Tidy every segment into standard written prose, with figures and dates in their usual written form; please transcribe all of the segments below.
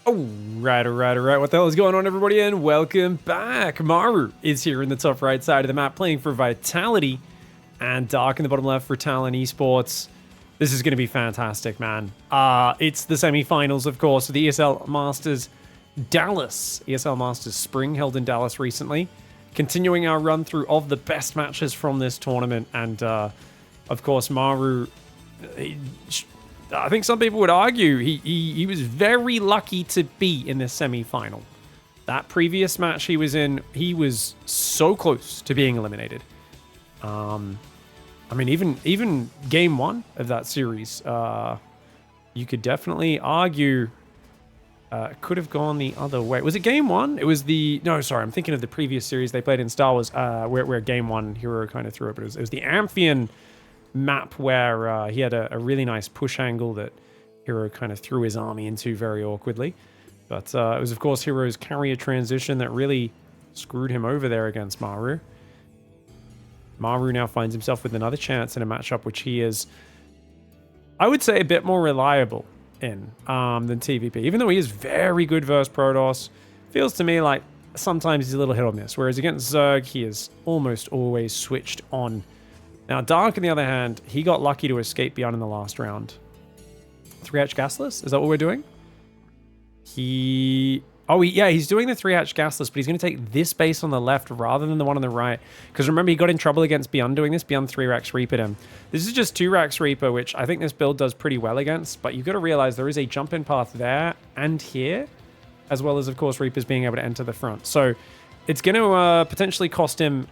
Alright. What the hell is going on, everybody, and welcome back. Maru is here in the top right side of the map playing for Vitality, and Dark in the bottom left for Talon Esports. This is going to be fantastic, man. It's the semi-finals, of course, of the ESL Masters Dallas. ESL Masters Spring held in Dallas recently. Continuing our run through of the best matches from this tournament, and of course, Maru... I think some people would argue he was very lucky to be in this semi-final. That previous match he was in, he was so close to being eliminated. I mean, even game one of that series, you could definitely argue could have gone the other way. Was it game one? It was the... No, sorry, I'm thinking of the previous series they played in Star Wars, where game one, Hero kind of threw it, but it was the Amphion map where he had a really nice push angle that Hero kind of threw his army into very awkwardly. But it was, of course, Hero's carrier transition that really screwed him over there against Maru. Maru now finds himself with another chance in a matchup which he is, I would say, a bit more reliable in than TVP. Even though he is very good versus Protoss, feels to me like sometimes he's a little hit or miss. Whereas against Zerg, he is almost always switched on. Now, Dark, on the other hand, he got lucky to escape beyond in the last round. 3-hatch gasless? Is that what we're doing? Yeah, he's doing the 3-hatch gasless, but he's going to take this base on the left rather than the one on the right. Because remember, he got in trouble against Beyond doing this. Beyond 3-racks Reapered him. This is just 2-racks Reaper, which I think this build does pretty well against. But you've got to realize there is a jump-in path there and here, as well as, of course, Reapers being able to enter the front. So it's going to potentially cost him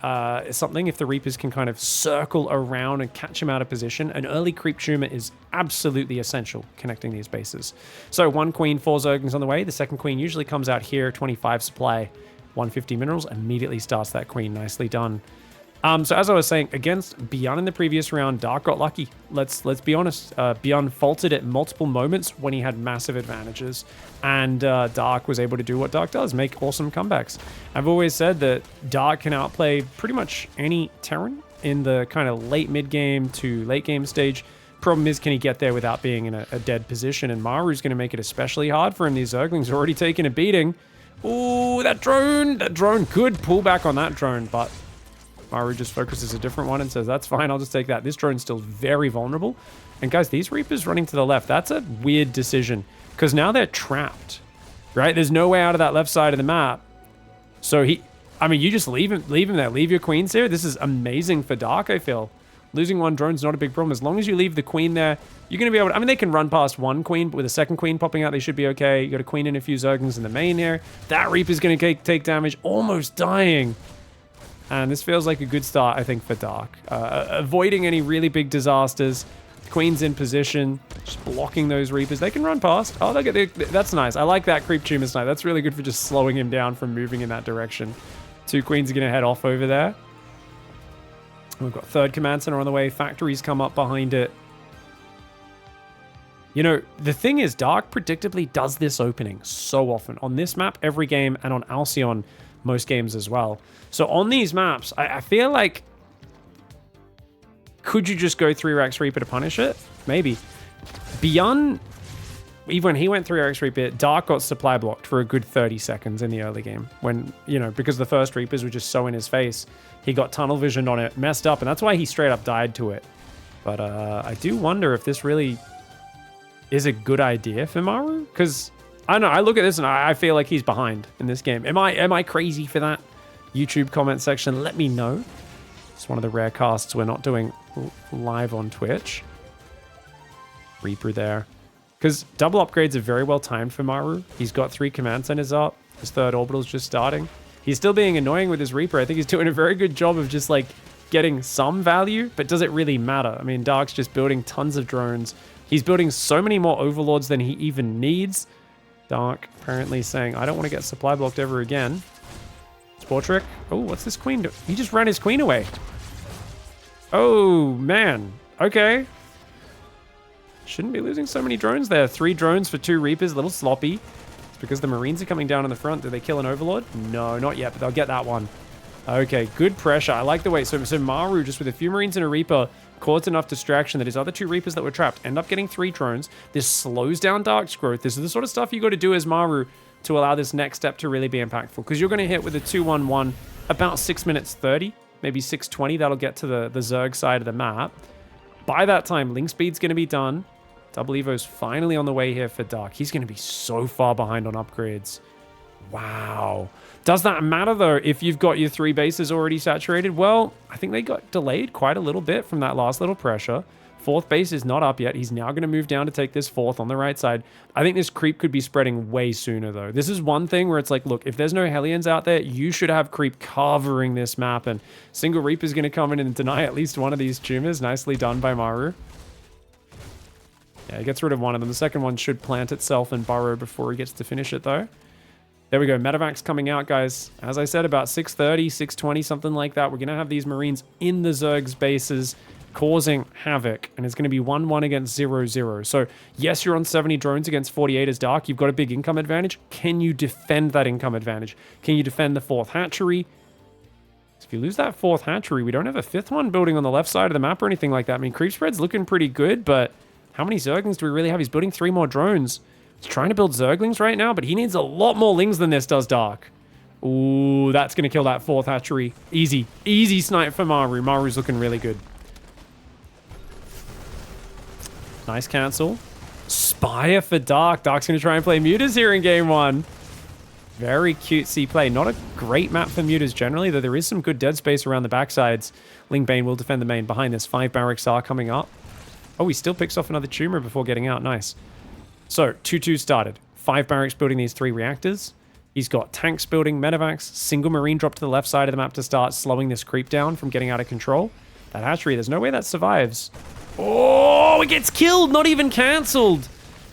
something if the Reapers can kind of circle around and catch him out of position. An early creep tumor is absolutely essential connecting these bases. So 1 queen, 4 zerglings on the way. The second queen usually comes out here, 25 supply, 150 minerals. Immediately starts that queen. Nicely done. So as I was saying, against Beyond in the previous round, Dark got lucky. Let's be honest. Beyond faltered at multiple moments when he had massive advantages. And Dark was able to do what Dark does, make awesome comebacks. I've always said that Dark can outplay pretty much any Terran in the kind of late mid-game to late-game stage. Problem is, can he get there without being in a dead position? And Maru's going to make it especially hard for him. These Zerglings are already taking a beating. Ooh, that drone! Good pullback on that drone, but Maru just focuses a different one and says, that's fine, I'll just take that. This drone's still very vulnerable. And guys, these Reapers running to the left, that's a weird decision. Because now they're trapped, right? There's no way out of that left side of the map. So you just leave him there. Leave your queens here. This is amazing for Dark, I feel. Losing one drone's not a big problem. As long as you leave the queen there, you're going to be able to... I mean, they can run past one queen, but with a second queen popping out, they should be okay. You got a queen and a few Zerglings in the main here. That Reaper's going to take damage, almost dying. And this feels like a good start, I think, for Dark. Avoiding any really big disasters. Queen's in position, just blocking those Reapers. They can run past. Oh, that's nice. I like that creep tumor snipe. That's really good for just slowing him down from moving in that direction. 2 queens are going to head off over there. We've got 3rd command center on the way. Factories come up behind it. You know, the thing is, Dark predictably does this opening so often. On this map, every game, and on Alcyon, most games as well. So on these maps, I feel like, could you just go 3-racks Reaper to punish it? Maybe. Beyond, even when he went 3-racks Reaper, Dark got supply blocked for a good 30 seconds in the early game. When, you know, because the first Reapers were just so in his face, he got tunnel visioned on it, messed up, and that's why he straight up died to it. But I do wonder if this really is a good idea for Maru, because I don't know, I look at this and I feel like he's behind in this game. Am I crazy for that? YouTube comment section, let me know. It's one of the rare casts we're not doing live on Twitch. Reaper there. Because double upgrades are very well timed for Maru. He's got 3 command centers up. His 3rd orbital's just starting. He's still being annoying with his Reaper. I think he's doing a very good job of just like getting some value, but does it really matter? I mean, Dark's just building tons of drones. He's building so many more overlords than he even needs. Dark apparently saying, I don't want to get supply blocked ever again. Spore trick. Oh, what's this queen do? He just ran his queen away. Oh, man. Okay. Shouldn't be losing so many drones there. 3 drones for 2 Reapers. A little sloppy. It's because the Marines are coming down in the front. Did they kill an Overlord? No, not yet, but they'll get that one. Okay, good pressure. I like the way. So Maru, just with a few Marines and a Reaper, caused enough distraction that his other 2 Reapers that were trapped end up getting 3 drones. This slows down Dark's growth. This is the sort of stuff you got to do as MARU to allow this next step to really be impactful, because you're going to hit with a 2-1-1 about 6 minutes 30, maybe 6:20. That'll get to the Zerg side of the map. By that time, link speed's going to be done. Double Evo's finally on the way here for Dark. He's going to be so far behind on upgrades. Wow. Does that matter, though, if you've got your 3 bases already saturated? Well, I think they got delayed quite a little bit from that last little pressure. 4th base is not up yet. He's now going to move down to take this 4th on the right side. I think this creep could be spreading way sooner, though. This is one thing where it's like, look, if there's no Hellions out there, you should have creep covering this map, and single Reaper's going to come in and deny at least one of these tumors. Nicely done by MARU. Yeah, he gets rid of one of them. The second one should plant itself and burrow before he gets to finish it, though. There we go. Medevacs coming out, guys. As I said, about 6:30, 6:20, something like that. We're going to have these Marines in the Zerg's bases, causing havoc, and it's going to be 1-1 against 0-0. So, yes, you're on 70 drones against 48 as Dark. You've got a big income advantage. Can you defend that income advantage? Can you defend the 4th hatchery? If you lose that 4th hatchery, we don't have a 5th one building on the left side of the map or anything like that. I mean, creep spread's looking pretty good, but how many Zerglings do we really have? He's building 3 more drones. He's trying to build Zerglings right now, but he needs a lot more Lings than this does Dark. Ooh, that's going to kill that 4th hatchery. Easy. Easy snipe for MARU. MARU's looking really good. Nice cancel. Spire for Dark. Dark's going to try and play Mutas here in game 1. Very cutesy play. Not a great map for Mutas generally, though there is some good dead space around the backsides. Lingbane will defend the main. Behind this, 5 barracks are coming up. Oh, he still picks off another tumor before getting out. Nice. So, 2-2 started. 5 barracks building these 3 reactors. He's got tanks building, medevacs, single marine drop to the left side of the map to start slowing this creep down from getting out of control. That hatchery, there's no way that survives. Oh, it gets killed, not even cancelled.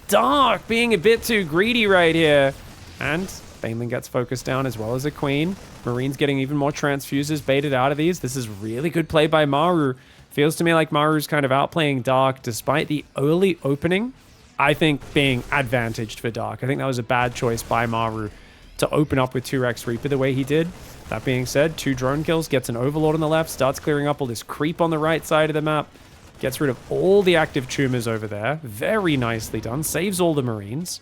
Dark being a bit too greedy right here. And Baneling gets focused down as well as a queen. Marine's getting even more transfuses baited out of these. This is really good play by MARU. Feels to me like MARU's kind of outplaying Dark despite the early opening, I think, being advantaged for Dark. I think that was a bad choice by MARU to open up with 2 Rex Reaper the way he did. That being said, 2 drone kills, gets an Overlord on the left, starts clearing up all this creep on the right side of the map, gets rid of all the active tumors over there. Very nicely done. Saves all the Marines.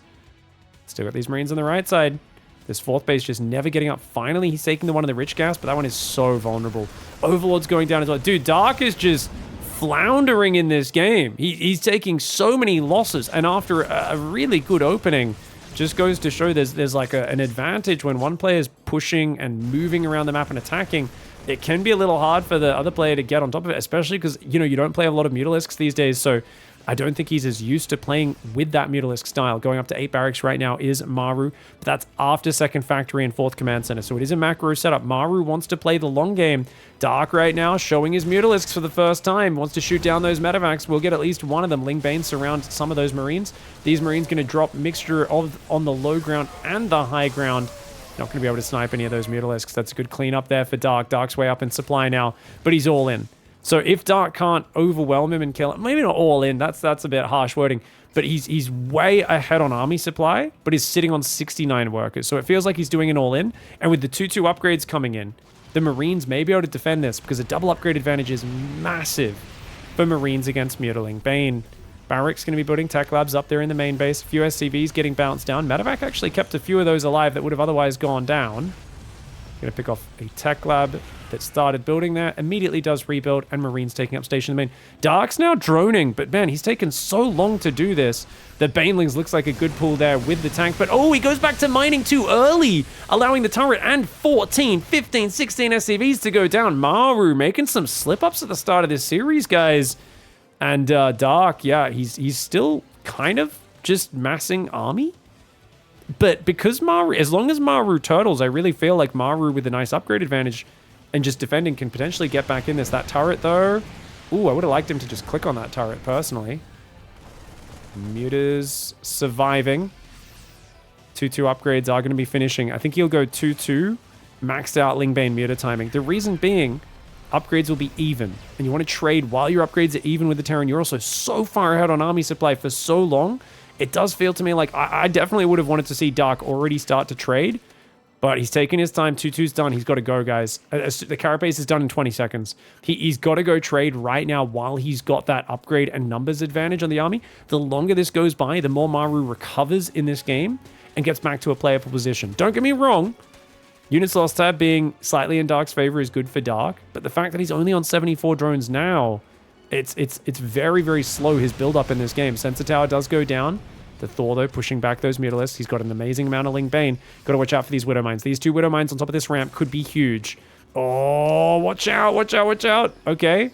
Still got these Marines on the right side. This 4th base just never getting up. Finally, he's taking the one in the rich gas, but that one is so vulnerable. Overlord's going down as well. Dude, Dark is just floundering in this game. He's taking so many losses, and after a really good opening, just goes to show there's like an advantage when one player is pushing and moving around the map and attacking. It can be a little hard for the other player to get on top of it, especially because, you know, you don't play a lot of Mutalisks these days, so I don't think he's as used to playing with that Mutalisk style. Going up to 8 barracks right now is MARU, but that's after 2nd factory and 4th command center, so it is a macro setup. MARU wants to play the long game. Dark right now showing his Mutalisks for the first time. Wants to shoot down those medevacs. We'll get at least one of them. Lingbane surround some of those Marines. These Marines going to drop mixture of on the low ground and the high ground. Not going to be able to snipe any of those Mutalisks. That's a good cleanup there for Dark. Dark's way up in supply now, but he's all in. So if Dark can't overwhelm him and kill him, maybe not all in, that's a bit harsh wording, but he's way ahead on army supply, but he's sitting on 69 workers. So it feels like he's doing an all in. And with the 2-2 upgrades coming in, the Marines may be able to defend this because a double upgrade advantage is massive for Marines against Mutaling. Bane, Barrack's going to be building tech labs up there in the main base. A few SCVs getting bounced down. Medevac actually kept a few of those alive that would have otherwise gone down. Going to pick off a tech lab that started building there, immediately does rebuild, and Marines taking up station in the main. Dark's now droning, but man, he's taken so long to do this. The Banelings looks like a good pull there with the tank, but oh, he goes back to mining too early, allowing the turret and 14, 15, 16 SCVs to go down. MARU making some slip-ups at the start of this series, guys. And Dark, yeah, he's still kind of just massing army. But because MARU, as long as MARU turtles, I really feel like MARU with a nice upgrade advantage and just defending can potentially get back in this. That turret, though, ooh, I would have liked him to just click on that turret, personally. Mutas surviving. 2-2 upgrades are going to be finishing. I think he'll go 2-2, maxed out Lingbane Muta timing. The reason being, upgrades will be even, and you want to trade while your upgrades are even with the Terran. You're also so far ahead on army supply for so long. It does feel to me like I definitely would have wanted to see Dark already start to trade, But he's taking his time. 2-2's done. He's got to go, guys. The carapace is done in 20 seconds. He's got to go trade right now while he's got that upgrade and numbers advantage on the army. The longer this goes by, the more Maru recovers in this game and gets back to a playable position. Don't get me wrong. Units lost tab being slightly in Dark's favor is good for Dark. But the fact that he's only on 74 drones now, it's very, very slow, his build-up in this game. Sensor tower does go down. The Thor, though, pushing back those Mutalisks. He's got an amazing amount of Ling Bane. Got to watch out for these Widow Mines. These 2 Widow Mines on top of this ramp could be huge. Oh, watch out, watch out, watch out. Okay.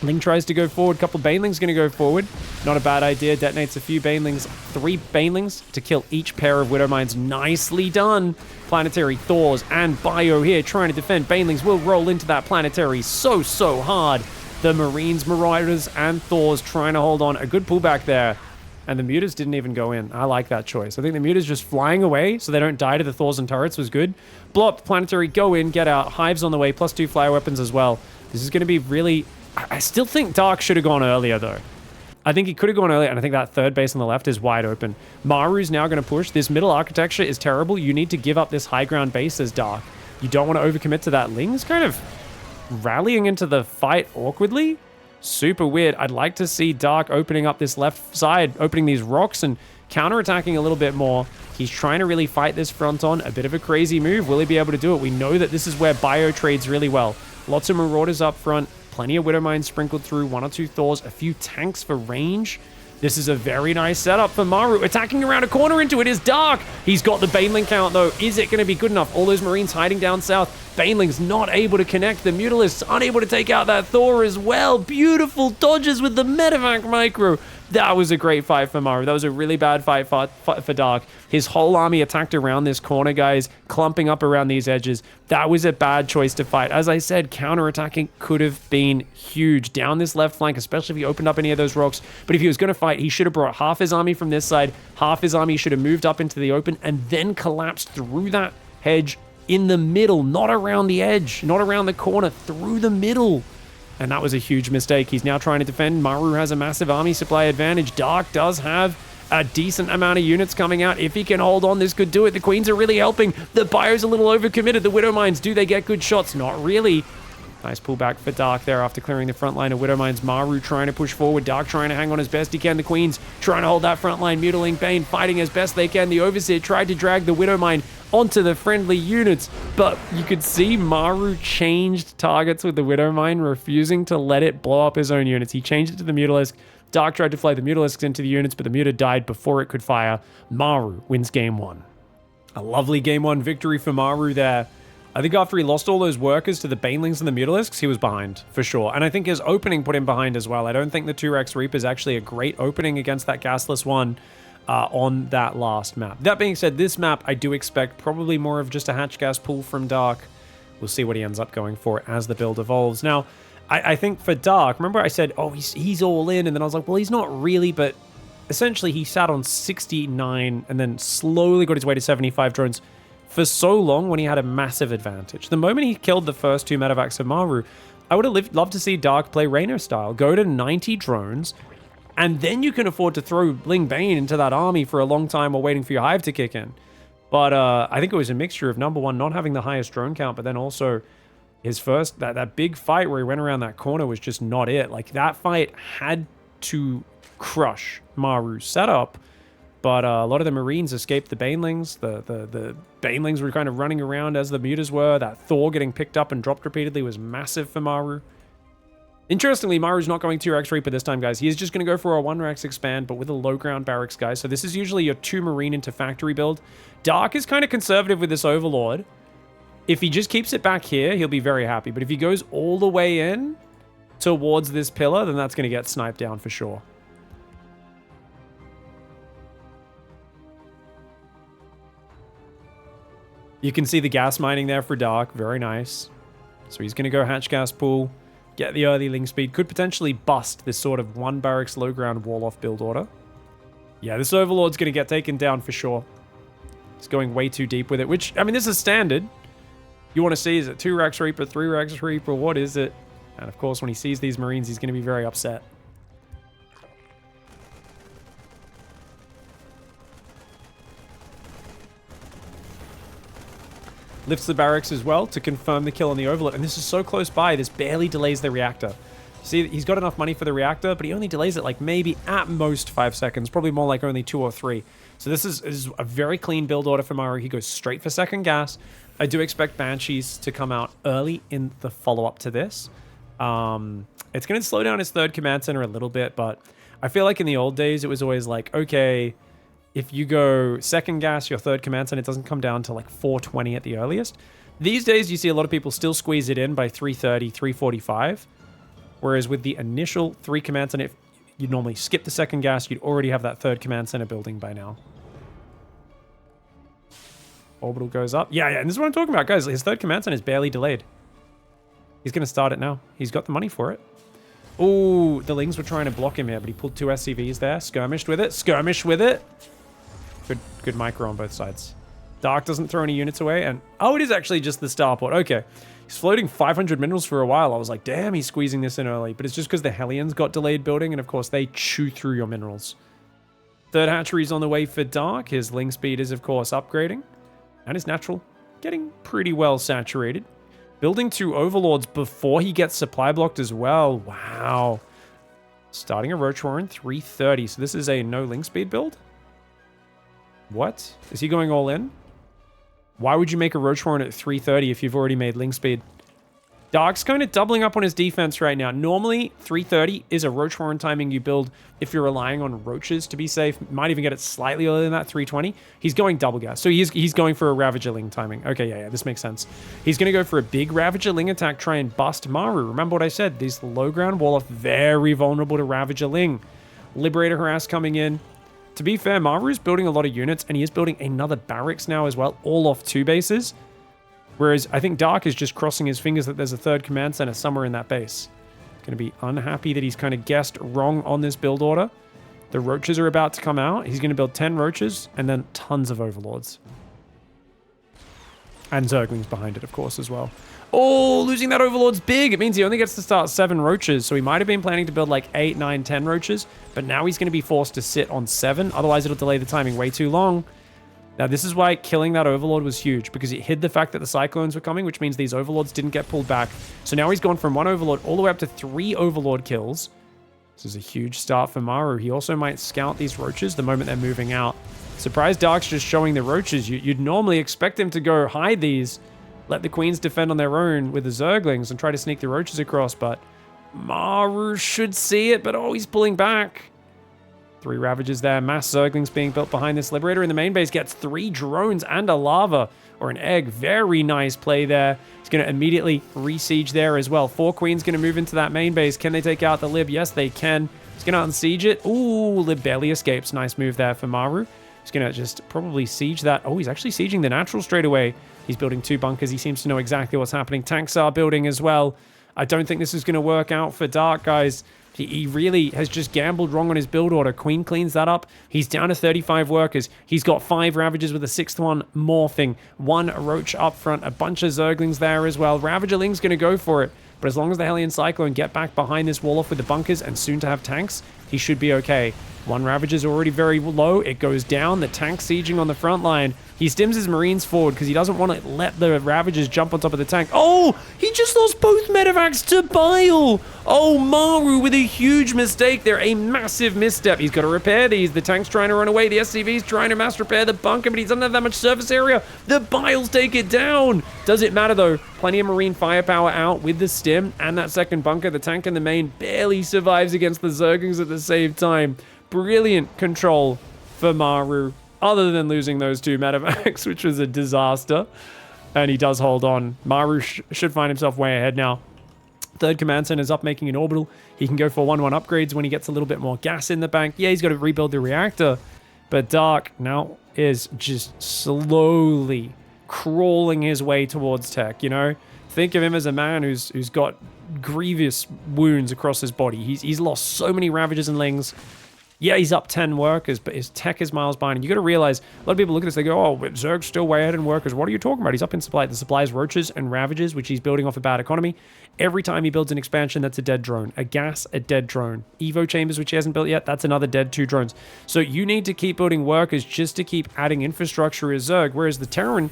Ling tries to go forward. Couple Banelings going to go forward. Not a bad idea. Detonates a few Banelings. 3 Banelings to kill each pair of Widow Mines. Nicely done. Planetary Thors and Bio here trying to defend. Banelings will roll into that Planetary so hard. The Marines, Marauders, and Thors trying to hold on. A good pullback there. And the Mutas didn't even go in. I like that choice. I think the Mutas just flying away so they don't die to the Thors and turrets was good. Blow up the Planetary, go in, get out. Hives on the way, +2 flyer weapons as well. This is going to be really... I still think Dark should have gone earlier, though. I think he could have gone earlier, and I think that third base on the left is wide open. Maru's now going to push. This middle architecture is terrible. You need to give up this high ground base as Dark. You don't want to overcommit to that. Ling's kind of rallying into the fight awkwardly. Super weird. I'd like to see Dark opening up this left side, opening these rocks and counterattacking a little bit more. He's trying to really fight this front on. A bit of a crazy move. Will he be able to do it? We know that this is where Bio trades really well. Lots of Marauders up front. Plenty of Widow Mines sprinkled through. 1 or 2 Thors. A few tanks for range. This is a very nice setup for Maru. Attacking around a corner into it is Dark. He's got the Baneling count, though. Is it going to be good enough? All those Marines hiding down south. Baneling's not able to connect. The Mutalisks unable to take out that Thor as well. Beautiful dodges with the Medevac Micro. That was a great fight for Maru. That was a really bad fight for Dark. His whole army attacked around this corner, guys, clumping up around these edges. That was a bad choice to fight. As I said, counterattacking could have been huge down this left flank, especially if he opened up any of those rocks. But if he was going to fight, he should have brought half his army from this side. Half his army should have moved up into the open and then collapsed through that hedge in the middle, not around the edge, not around the corner, through the middle. And that was a huge mistake. He's now trying to defend. Maru has a massive army supply advantage. Dark does have a decent amount of units coming out. If he can hold on, this could do it. The Queens are really helping. The Bio's a little overcommitted. The Widow Mines, do they get good shots? Not really. Nice pullback for Dark there after clearing the front line of Widow Mines. Maru trying to push forward. Dark trying to hang on as best he can. The Queens trying to hold that front line. Mutiling Bane fighting as best they can. The Overseer tried to drag the Widow Mine onto the friendly units, but you could see Maru changed targets with the Widow Mine, refusing to let it blow up his own units. He changed it to the Mutalisk. Dark tried to fly the Mutalisks into the units, but the Muta died before it could fire. Maru wins game 1. A lovely game 1 victory for Maru there. I think after he lost all those workers to the Banelings and the Mutalisks, he was behind, for sure. And I think his opening put him behind as well. I don't think the 2-Rex Reaper is actually a great opening against that gasless one on that last map. That being said, this map, I do expect probably more of just a hatch gas pull from Dark. We'll see what he ends up going for as the build evolves. Now, I think for Dark, remember I said, oh, he's all in, and then I was like, well, he's not really, but essentially he sat on 69 and then slowly got his way to 75 drones for so long when he had a massive advantage. The moment he killed the first 2 medevacs of Maru, I would have loved to see Dark play Rainer style. Go to 90 drones, and then you can afford to throw Ling Bane into that army for a long time while waiting for your hive to kick in. But I think it was a mixture of, number one, not having the highest drone count, but then also his first, that big fight where he went around that corner was just not it. Like, that fight had to crush Maru's setup. But a lot of the Marines escaped the Banelings. The Banelings were kind of running around as the Mutas were. That Thor getting picked up and dropped repeatedly was massive for Maru. Interestingly, Maru's not going 2-Rex Reaper this time, guys. He is just going to go for a 1-Rex expand, but with a low ground barracks, guys. So this is usually your 2 Marine into factory build. Dark is kind of conservative with this Overlord. If he just keeps it back here, he'll be very happy. But if he goes all the way in towards this pillar, then that's going to get sniped down for sure. You can see the gas mining there for Dark. Very nice. So he's going to go hatch gas pool, get the early Ling speed. Could potentially bust this sort of 1 barracks low ground wall off build order. Yeah, this Overlord's going to get taken down for sure. He's going way too deep with it, which, I mean, this is standard. You want to see, is it 2-Rex Reaper, 3-Rex Reaper? What is it? And of course, when he sees these Marines, he's going to be very upset. Lifts the barracks as well to confirm the kill on the Overlord. And this is so close by, this barely delays the reactor. See, he's got enough money for the reactor, but he only delays it like maybe at most 5 seconds, probably more like only 2 or 3. So this is a very clean build order for MARU. He goes straight for second gas. I do expect Banshees to come out early in the follow-up to this. It's going to slow down his third command center a little bit, but I feel like in the old days, it was always like, okay, if you go second gas, your third command center, it doesn't come down to like 420 at the earliest. These days, you see a lot of people still squeeze it in by 330, 345. Whereas with the initial 3 command center, if you'd normally skip the second gas, you'd already have that third command center building by now. Orbital goes up. Yeah, and this is what I'm talking about, guys. His third command center is barely delayed. He's going to start it now. He's got the money for it. Oh, the Lings were trying to block him here, but he pulled 2 SCVs there. Skirmished with it. Skirmished with it. Good micro on both sides. Dark doesn't throw any units away, and... Oh, it is actually just the starport. Okay. He's floating 500 minerals for a while. I was like, damn, he's squeezing this in early. But it's just because the Hellions got delayed building, and of course, they chew through your minerals. Third hatchery's on the way for Dark. His Ling speed is, of course, upgrading. And his natural getting pretty well saturated. Building 2 overlords before he gets supply blocked as well. Wow. Starting a Roach Warren, 330. So this is a no Ling speed build? What? Is he going all in? Why would you make a Roach Warren at 330 if you've already made Ling speed? Dark's kind of doubling up on his defense right now. Normally, 330 is a Roach Warren timing you build if you're relying on Roaches to be safe. Might even get it slightly earlier than that, 320. He's going double gas. So he's going for a Ravager Ling timing. Okay, yeah, this makes sense. He's going to go for a big Ravager Ling attack, try and bust Maru. Remember what I said? These low ground Wolof, very vulnerable to Ravager Ling. Liberator Harass coming in. To be fair, Maru's building a lot of units, and he is building another barracks now as well, all off 2 bases. Whereas I think Dark is just crossing his fingers that there's a third command center somewhere in that base. Going to be unhappy that he's kind of guessed wrong on this build order. The Roaches are about to come out. He's going to build 10 Roaches and then tons of Overlords. And Zerglings behind it, of course, as well. Oh, losing that Overlord's big. It means he only gets to start 7 Roaches. So he might have been planning to build like 8, 9, 10 Roaches. But now he's going to be forced to sit on 7. Otherwise, it'll delay the timing way too long. Now, this is why killing that Overlord was huge. Because it hid the fact that the Cyclones were coming. Which means these Overlords didn't get pulled back. So now he's gone from 1 Overlord all the way up to 3 Overlord kills. This is a huge start for Maru. He also might scout these Roaches the moment they're moving out. Surprise Dark's just showing the Roaches. You'd normally expect him to go hide these. Let the Queens defend on their own with the Zerglings and try to sneak the Roaches across, but Maru should see it, but oh, he's pulling back. 3 Ravagers there, mass Zerglings being built behind this Liberator in the main base, gets 3 drones and a lava, or an egg. Very nice play there. He's going to immediately re-siege there as well. 4 Queens going to move into that main base. Can they take out the Lib? Yes, they can. He's going to unsiege it. Ooh, Lib barely escapes. Nice move there for Maru. He's going to just probably siege that. Oh, he's actually sieging the natural straight away. He's building 2 bunkers. He seems to know exactly what's happening. Tanks are building as well. I don't think this is going to work out for Dark, guys. He really has just gambled wrong on his build order. Queen cleans that up. He's down to 35 workers. He's got 5 Ravagers with a 6th one morphing. 1 Roach up front. A bunch of Zerglings there as well. Ravager Ling's going to go for it. But as long as the Hellion Cyclone get back behind this wall off with the bunkers and soon to have tanks, he should be okay. 1 Ravager's already very low. It goes down. The tank sieging on the front line. He stims his Marines forward because he doesn't want to let the Ravagers jump on top of the tank. Oh, he just lost both medevacs to Bile. Oh, Maru with a huge mistake there. A massive misstep. He's got to repair these. The tank's trying to run away. The SCV's trying to mass repair the bunker, but he doesn't have that much surface area. The Biles take it down. Does it matter, though? Plenty of Marine firepower out with the stim and that second bunker. The tank in the main barely survives against the Zerglings at the same time. Brilliant control for Maru, other than losing those 2 medevacs, which was a disaster. And he does hold on. Maru should find himself way ahead now. 3rd command center is up making an orbital. He can go for 1-1 upgrades when he gets a little bit more gas in the bank. Yeah, he's got to rebuild the reactor. But Dark now is just slowly crawling his way towards tech, you know? Think of him as a man who's got grievous wounds across his body. He's lost so many Ravagers and Lings. Yeah, he's up 10 workers, but his tech is miles behind. And you got to realize, a lot of people look at this, they go, oh, but Zerg's still way ahead in workers. What are you talking about? He's up in supply. The supply is Roaches and Ravagers, which he's building off a bad economy. Every time he builds an expansion, that's a dead drone. A gas, a dead drone. Evo chambers, which he hasn't built yet, that's another dead 2 drones. So you need to keep building workers just to keep adding infrastructure as Zerg, whereas the Terran,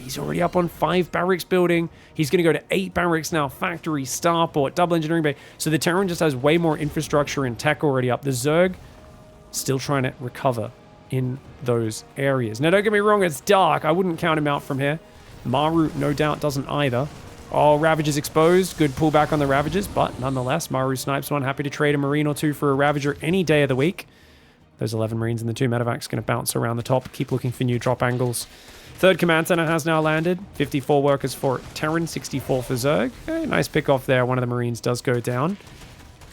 He's already up on 5 barracks building. He's going to go to 8 barracks now. Factory, starport, double engineering bay. So the Terran just has way more infrastructure and tech already up. The Zerg still trying to recover in those areas. Now, don't get me wrong, it's dark. I wouldn't count him out from here. MARU, no doubt, doesn't either. Oh, Ravager's exposed. Good pullback on the Ravagers, but nonetheless, MARU snipes one. Happy to trade a Marine or two for a Ravager any day of the week. Those 11 Marines and the 2 medevacs going to bounce around the top. Keep looking for new drop angles. Third command center has now landed. 54 workers for Terran, 64 for Zerg. Okay, nice pick off there. One of the Marines does go down.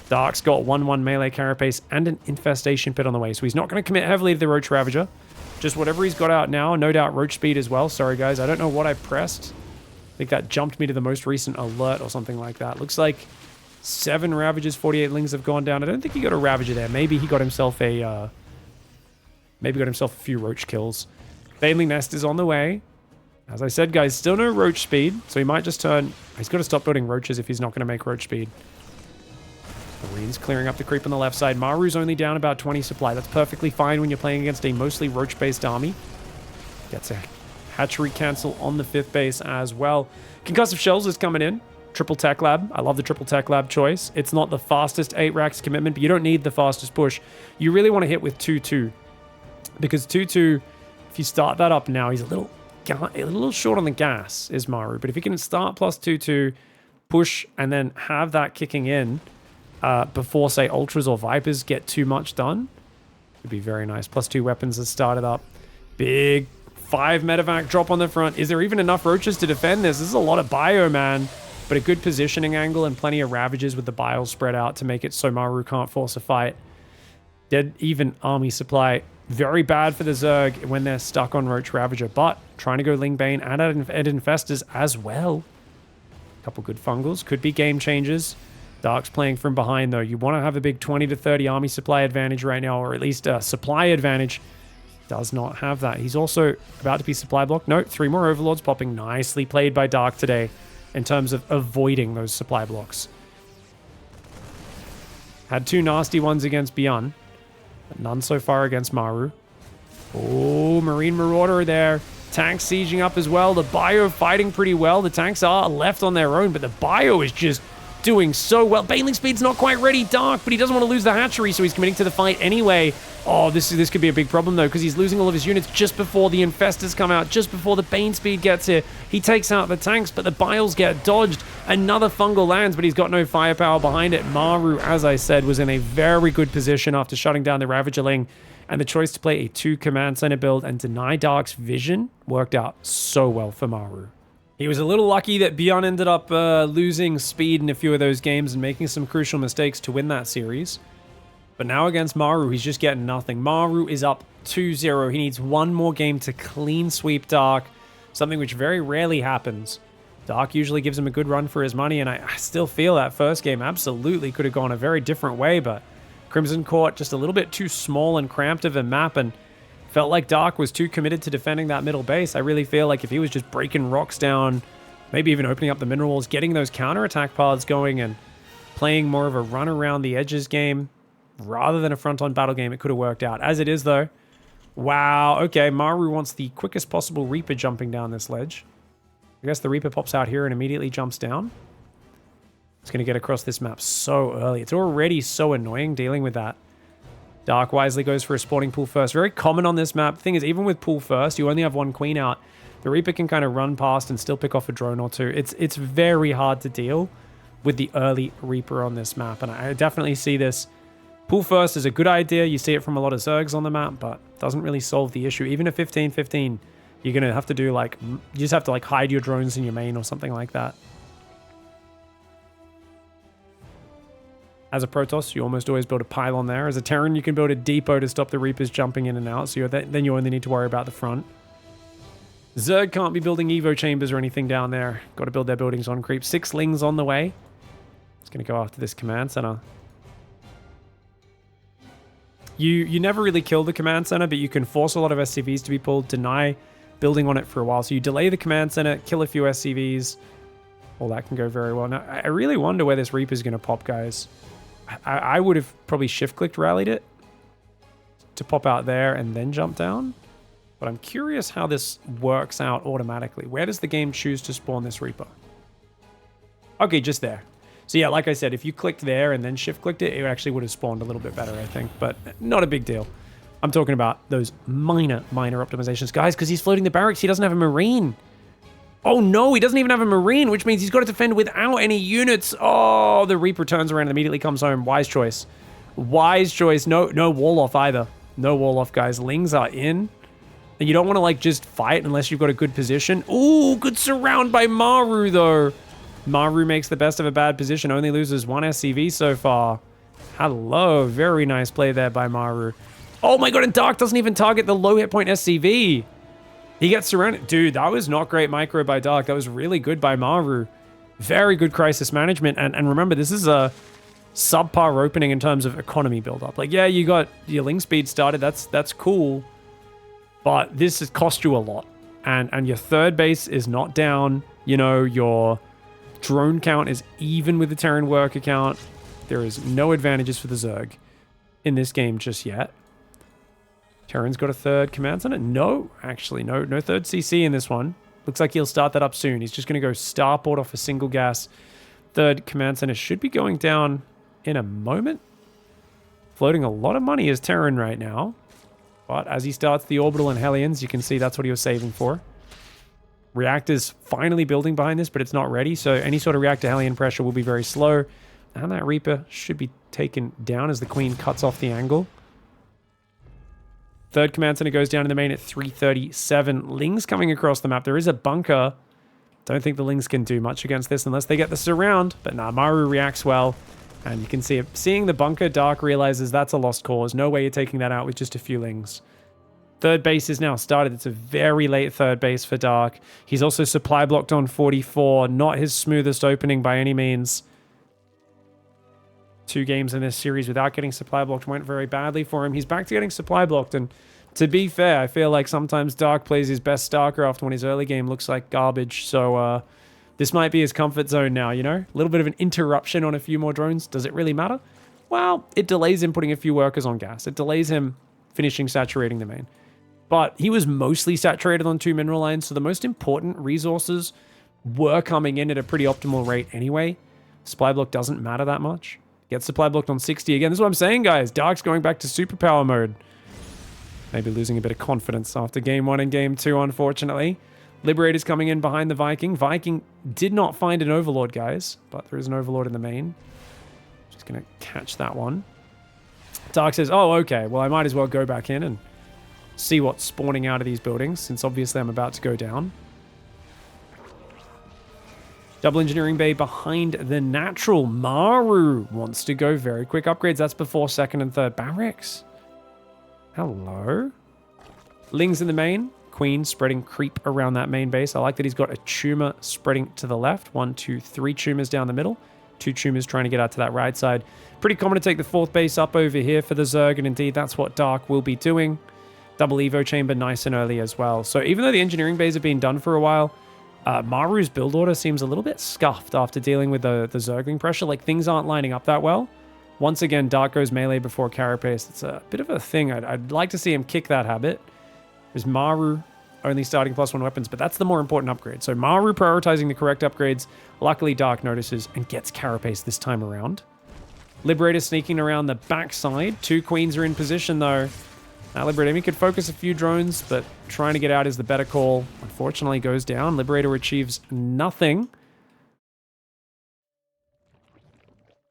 Dark's got 1-1 melee carapace and an infestation pit on the way, so he's not going to commit heavily to the Roach Ravager. Just whatever he's got out now. No doubt Roach speed as well. Sorry, guys. I don't know what I pressed. I think that jumped me to the most recent alert or something like that. Looks like 7 Ravagers, 48 Lings have gone down. I don't think he got a Ravager there. Maybe he got himself a... maybe got himself a few Roach kills. Baneling Nest is on the way. As I said, guys, still no Roach speed, so he might just turn... He's got to stop building Roaches if he's not going to make Roach speed. Marines clearing up the creep on the left side. Maru's only down about 20 supply. That's perfectly fine when you're playing against a mostly Roach-based army. Gets a hatchery cancel on the 5th base as well. Concussive Shells is coming in. Triple Tech Lab. I love the Triple Tech Lab choice. It's not the fastest 8 racks commitment, but you don't need the fastest push. You really want to hit with 2-2. Because 2-2, if you start that up now, he's a little short on the gas, is Maru. But if you can start plus 2-2, push, and then have that kicking in before, say, Ultras or Vipers get too much done, it'd be very nice. Plus 2 weapons has started up. Big 5 medevac drop on the front. Is there even enough Roaches to defend this? This is a lot of bio, man. But a good positioning angle and plenty of Ravagers with the bile spread out to make it so Maru can't force a fight. Dead even army supply. Very bad for the Zerg when they're stuck on Roach Ravager, but trying to go Lingbane and add Infestors as well. A couple good fungals. Could be game changers. Dark's playing from behind, though. You want to have a big 20 to 30 army supply advantage right now, or at least a supply advantage. Does not have that. He's also about to be supply blocked. No, 3 more Overlords popping. Nicely played by Dark today in terms of avoiding those supply blocks. Had 2 nasty ones against Beyond, but none so far against Maru. Oh, Marine Marauder there. Tanks sieging up as well. The bio fighting pretty well. The tanks are left on their own, but the bio is just doing so well. Baneling Speed's not quite ready, Dark, but he doesn't want to lose the hatchery, so he's committing to the fight anyway. Oh, this could be a big problem, though, because he's losing all of his units just before the Infestors come out, just before the Bane Speed gets here. He takes out the tanks, but the biles get dodged. Another fungal lands, but he's got no firepower behind it. Maru, as I said, was in a very good position after shutting down the Ravagerling, and the choice to play a 2 command center build and deny Dark's vision worked out so well for Maru. He was a little lucky that Beyond ended up losing speed in a few of those games and making some crucial mistakes to win that series. But now against Maru, he's just getting nothing. Maru is up 2-0. He needs one more game to clean sweep Dark, something which very rarely happens. Dark usually gives him a good run for his money, and I still feel that first game absolutely could have gone a very different way, but Crimson Court just a little bit too small and cramped of a map, and felt like Dark was too committed to defending that middle base. I really feel like if he was just breaking rocks down, maybe even opening up the minerals, getting those counterattack paths going and playing more of a run around the edges game rather than a front-on battle game, it could have worked out. As it is, though, wow, okay, Maru wants the quickest possible Reaper jumping down this ledge. I guess the Reaper pops out here and immediately jumps down. It's going to get across this map so early. It's already so annoying dealing with that. Dark wisely goes for a spawning pool first. Very common on this map. The thing is, even with pool first, you only have 1 queen out. The Reaper can kind of run past and still pick off a drone or 2. It's very hard to deal with the early Reaper on this map, and I definitely see this. Pool first is a good idea. You see it from a lot of Zergs on the map, but doesn't really solve the issue. Even at 15-15, you're going to have to do like, you just have to like hide your drones in your main or something like that. As a Protoss, you almost always build a pylon there. As a Terran, you can build a depot to stop the Reapers jumping in and out, so then you only need to worry about the front. Zerg can't be building Evo chambers or anything down there. Got to build their buildings on creep. 6 Lings on the way. It's going to go after this command center. You never really kill the command center, but you can force a lot of SCVs to be pulled, deny building on it for a while. So you delay the command center, kill a few SCVs. All that can go very well. Now, I really wonder where this Reaper's going to pop, guys. I would have probably shift-clicked rallied it to pop out there and then jump down. But I'm curious how this works out automatically. Where does the game choose to spawn this Reaper? Okay, just there. So yeah, like I said, if you clicked there and then shift clicked it, it actually would have spawned a little bit better, I think. But not a big deal. I'm talking about those minor optimizations. Guys, because he's floating the barracks, he doesn't have a Marine. Oh no, he doesn't even have a Marine, which means he's got to defend without any units. Oh, the Reaper turns around and immediately comes home. Wise choice. Wise choice. No wall off either. No wall off, guys. Lings are in. And you don't want to, like, just fight unless you've got a good position. Ooh, good surround by Maru, though. Maru makes the best of a bad position. Only loses 1 SCV so far. Hello. Very nice play there by Maru. Oh my god, and Dark doesn't even target the low hit point SCV. He gets surrounded. Dude, that was not great micro by Dark. That was really good by Maru. Very good crisis management. And remember, this is a subpar opening in terms of economy build-up. Like, yeah, you got your Ling speed started. That's cool. But this has cost you a lot. And your third base is not down. You know, your drone count is even with the Terran worker count. There is no advantages for the Zerg in this game just yet. Terran's got a third command center? No, actually, no third CC in this one. Looks like he'll start that up soon. He's just going to go starport off a single gas. Third command center should be going down in a moment. Floating a lot of money is Terran right now. But as he starts the orbital and Hellions, you can see that's what he was saving for. Reactor's finally building behind this, but it's not ready. So any sort of reactor Hellion pressure will be very slow. And that Reaper should be taken down as the Queen cuts off the angle. Third command center goes down in the main at 337. Lings coming across the map. There is a bunker. Don't think the Lings can do much against this unless they get the surround. But nah, Maru reacts well. And you can see it. Seeing the bunker, Dark realizes that's a lost cause. No way you're taking that out with just a few Lings. Third base is now started. It's a very late third base for Dark. He's also supply blocked on 44. Not his smoothest opening by any means. 2 games in this series without getting supply blocked went very badly for him. He's back to getting supply blocked. And to be fair, I feel like sometimes Dark plays his best StarCraft when his early game looks like garbage. So, this might be his comfort zone now, you know? A little bit of an interruption on a few more drones. Does it really matter? Well, it delays him putting a few workers on gas. It delays him finishing saturating the main. But he was mostly saturated on 2 mineral lines, so the most important resources were coming in at a pretty optimal rate anyway. Supply block doesn't matter that much. Get supply blocked on 60 again. This is what I'm saying, guys. Dark's going back to superpower mode. Maybe losing a bit of confidence after game 1 and game 2, unfortunately. Liberator's coming in behind the Viking. Viking did not find an Overlord, guys, but there is an Overlord in the main. Just going to catch that one. Dark says, oh, okay, well, I might as well go back in and see what's spawning out of these buildings, since obviously I'm about to go down. Double engineering bay behind the natural. Maru wants to go very quick upgrades. That's before second and third barracks. Hello. Lings in the main. Queen spreading creep around that main base. I like that he's got a tumor spreading to the left. 1, 2, 3 tumors down the middle. 2 tumors trying to get out to that right side. Pretty common to take the 4th base up over here for the Zerg, and indeed that's what Dark will be doing. Double Evo chamber nice and early as well. So even though the engineering bays have been done for a while, Maru's build order seems a little bit scuffed after dealing with the Zergling pressure. Like, things aren't lining up that well. Once again, Dark goes melee before carapace. It's a bit of a thing. I'd like to see him kick that habit. There's Maru only starting +1 weapons, but that's the more important upgrade. So Maru prioritizing the correct upgrades. Luckily, Dark notices and gets carapace this time around. Liberator sneaking around the backside. 2 queens are in position, though. Now, Liberator, he could focus a few drones, but trying to get out is the better call. Unfortunately, goes down. Liberator achieves nothing.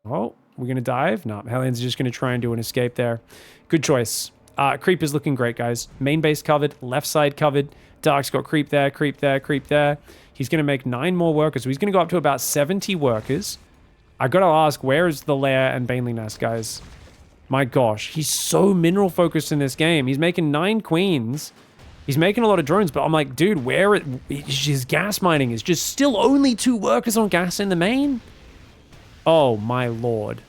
Oh, we're going to dive? No, Hellions just going to try and do an escape there. Good choice. Creep is looking great, guys. Main base covered, left side covered. Dark's got creep there, creep there, creep there. He's going to make 9 more workers, so he's going to go up to about 70 workers. I got to ask, where is the Lair and Baneley Nest, guys? My gosh, he's so mineral focused in this game. He's making 9 queens. He's making a lot of drones, but I'm like, dude, his gas mining is just still only 2 workers on gas in the main? Oh, my lord.